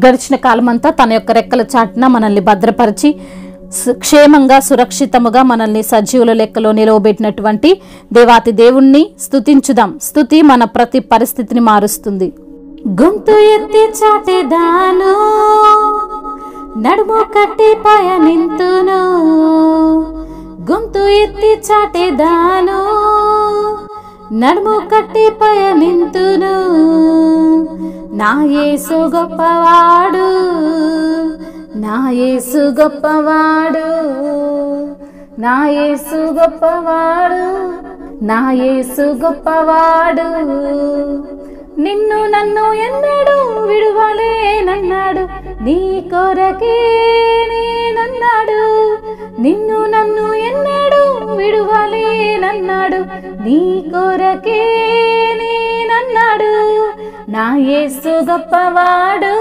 గడిచిన కాలమంతా తన యొక్క రెక్కల చాటున మనల్ని భద్రపరిచి క్షేమంగా సురక్షితముగా మనల్ని సజీవుల లెక్కలో నిలవబెట్టినటువంటి దేవాతి దేవుణ్ణి స్తుతించుదాం. స్తుతి మన ప్రతి పరిస్థితిని మారుస్తుంది. గొంతు ఎత్తి చాటేదాను, నడుము కట్టి పయనింతును. గొంతు ఎత్తి చాటేదాను, నడుము కట్టి పయనింతును. నా యేసు గొప్పవాడు, నా యేసు గొప్పవాడు, నా యేసు గొప్పవాడు, నా యేసు గొప్పవాడు. నిన్ను నన్ను ఎన్నడూ విడువలేనన్నాడు, నీ కొరకే నేనన్నాడు. నిన్ను నన్ను ఎన్నడూ విడువలేనన్నాడు, నీ కొరకే నేనన్నాడు. నా యేసు గొప్పవాడు,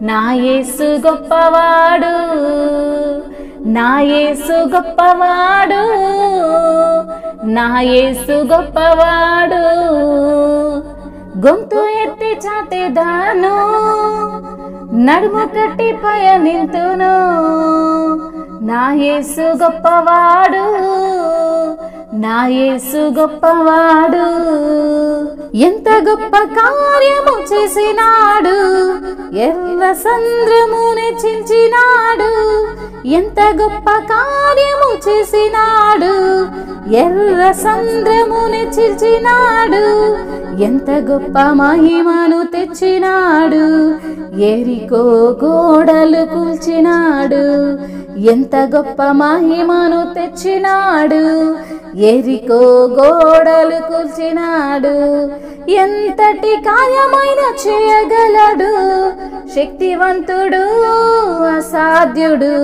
నా యేసు గొప్పవాడు, నా యేసు గొప్పవాడు, నా యేసు గొప్పవాడు. గొంతు ఎత్తి చాటేదాను, నడుము కట్టి పయనింతును. నా యేసు గొప్పవాడు, నా యేసు గొప్పవాడు. ఎంత గొప్ప కార్యము చేసినాడు, ఎర్ర సంద్రమునే చీల్చినాడు. ఎంత గొప్ప కార్యము చేసినాడు, ఎర్ర సంద్రమునే చీల్చినాడు. ఎంత గొప్ప మహిమను తెచ్చినాడు, ఎరికో గోడలు కూల్చినాడు. ఎంత గొప్ప మహిమను తెచ్చినాడు, ఎరికో గోడలు కూల్చినాడు. ఎంతటి కార్యమైన చేయగలడు, శక్తివంతుడు అసాధ్యుడు.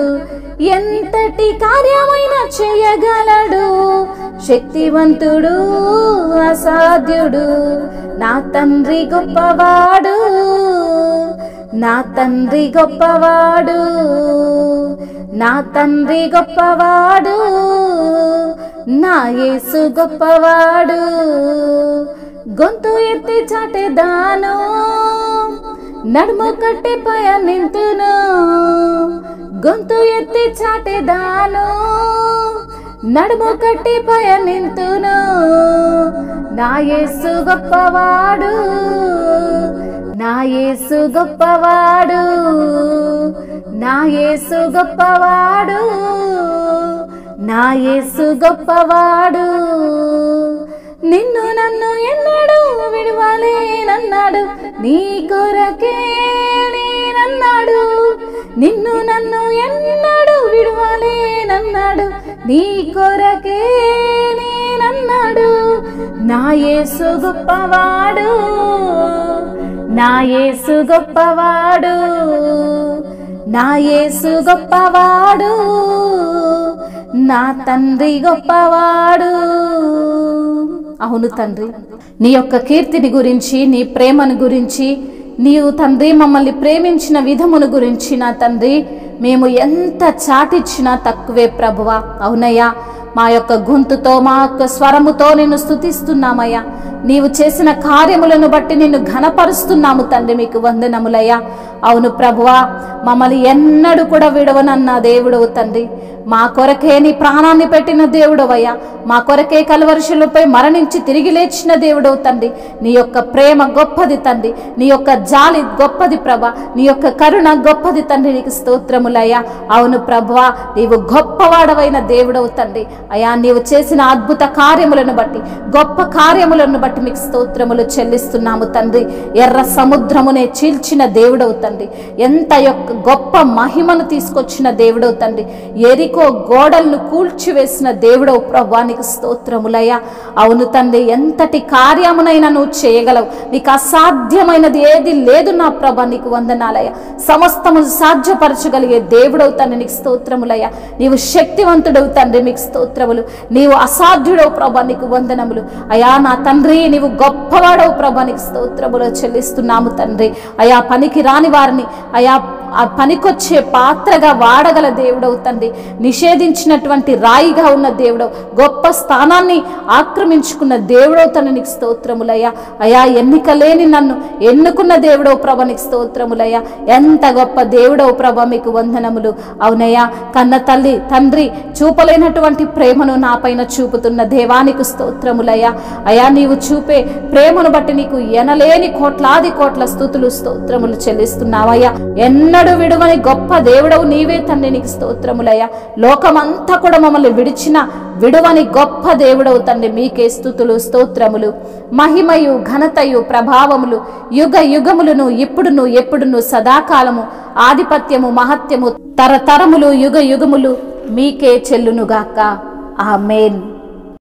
ఎంతటి కార్యమైన చేయగలడు, శక్తివంతుడు అసాధ్యుడు. నా తండ్రి గొప్పవాడు, నా తండ్రి గొప్పవాడు, నా తండ్రి గొప్పవాడు, నా యేసు గొప్పవాడు. గొంతు ఎత్తి చాటేదాను, నడుము కట్టి పయనింతును. గొంతు ఎత్తి చాటేదాను, నడుము కట్టి పయనింతును. నా యేసు గొప్పవాడు, నా యేసు గొప్పవాడు, నా యేసు గొప్పవాడు, నా యేసు గొప్పవాడు. నిన్ను నన్ను ఎన్నడూ విడువలేనన్నాడు, నీ కొరకే నేనన్నాడు. నిన్ను నన్ను ఎన్నడూ విడువలేనన్నాడు, నీ కొరకే నేనన్నాడు. నా యేసు గొప్పవాడు, నా యేసు గొప్పవాడు, నా యేసు గొప్పవాడు, నా తండ్రి గొప్పవాడు. అవును తండ్రి, నీ యొక్క కీర్తిని గురించి, నీ ప్రేమను గురించి, నీవు తండ్రి మమ్మల్ని ప్రేమించిన విధమును గురించి నా తండ్రి మేము ఎంత చాటిచ్చినా తక్కువే ప్రభువా. అవునయ్యా, మా యొక్క గొంతుతో మా యొక్క స్వరముతో నిన్ను స్తుతిస్తున్నామయ్యా. నీవు చేసిన కార్యములను బట్టి నిన్ను ఘనపరుస్తున్నాము తండ్రి, మీకు వందనములయ్యా. అవును ప్రభువా, మమ్మల్ని ఎన్నడూ కూడా విడవనన్న దేవుడవు తండ్రి. మా కొరకే నీ ప్రాణాన్ని పెట్టిన దేవుడవయ్యా. మా కొరకే కలువరిశిలపై మరణించి తిరిగి లేచిన దేవుడవు తండ్రి. నీ యొక్క ప్రేమ గొప్పది తండ్రి, నీ యొక్క జాలి గొప్పది ప్రభా, నీ యొక్క కరుణ గొప్పది తండ్రి. నీకు స్తోత్రములయ్యా. అవును ప్రభువా, నీవు గొప్పవాడవైన దేవుడవు తండ్రి. అయ్యా, నీవు చేసిన అద్భుత కార్యములను బట్టి, గొప్ప కార్యములను బట్టి మీకు స్తోత్రములు చెల్లిస్తున్నాము తండ్రి. ఎర్ర సముద్రమునే చీల్చిన దేవుడవు తండ్రి. ఎంత యొక్క గొప్ప మహిమను తీసుకొచ్చిన దేవుడవు తండ్రి. ఎరికో గోడలను కూల్చివేసిన దేవుడవు ప్రభువా, నీకు స్తోత్రములయ్యా. అవును తండ్రి, ఎంతటి కార్యమునైనా నువ్వు చేయగలవు. నీకు అసాధ్యమైనది ఏది లేదు నా ప్రభా, నీకు వందనాలయ్యా. సమస్తము సాధ్యపరచగలిగే దేవుడవు తండ్రి, నీకు స్తోత్రములయ్యా. నీవు శక్తివంతుడవు తండ్రి, మీకు స్తోత్రములు. నీవు అసాధ్యుడవు ప్రభా, నీకు వందనములు. అయా నా తండ్రి, నీవు గొప్పవాడవు ప్రభా, నీకు స్తోత్రములు చెల్లిస్తున్నాము తండ్రి. అయా పనికి రాని వారిని, అయా పనికొచ్చే పాత్రగా వాడగల దేవుడవు తండ్రి. నిషేధించినటువంటి రాయిగా ఉన్న దేవుడవు, గొప్ప స్థానాన్ని ఆక్రమించుకున్న దేవుడవు తండ్రి, నీకు స్తోత్రములయ్యా. అయా ఎన్నికలేని నన్ను ఎన్నుకున్న దేవుడవు ప్రభ, నీకు స్తోత్రములయ్యా. ఎంత గొప్ప దేవుడవు ప్రభ, మీకు వందనములు. అవునయ్యా, కన్న తల్లి తండ్రి చూపలేనటువంటి ప్రేమను నా పైన చూపుతున్న దేవానికి స్తోత్రములయ్యా. అయా నీవు చూపే ప్రేమను బట్టి నీకు ఎనలేని కోట్లాది కోట్ల స్తుతులు స్తోత్రములు చెల్లిస్తున్నావయ్యా. ఎన్నడూ విడువని గొప్ప దేవుడవు నీవే తండ్రి, నీకు స్తోత్రములయ్యా. లోకమంతా కూడా మమ్మల్ని విడువని గొప్ప దేవుడవు తండ్రి, మీకే స్తుతులు స్తోత్రములు. మహిమయు ఘనతయు ప్రభావములు యుగ యుగములను ఇప్పుడును ఎప్పుడును సదాకాలము ఆధిపత్యము మహత్యము తరతరములు యుగ యుగములు మీకే చెల్లునుగాక. ఆమేన్.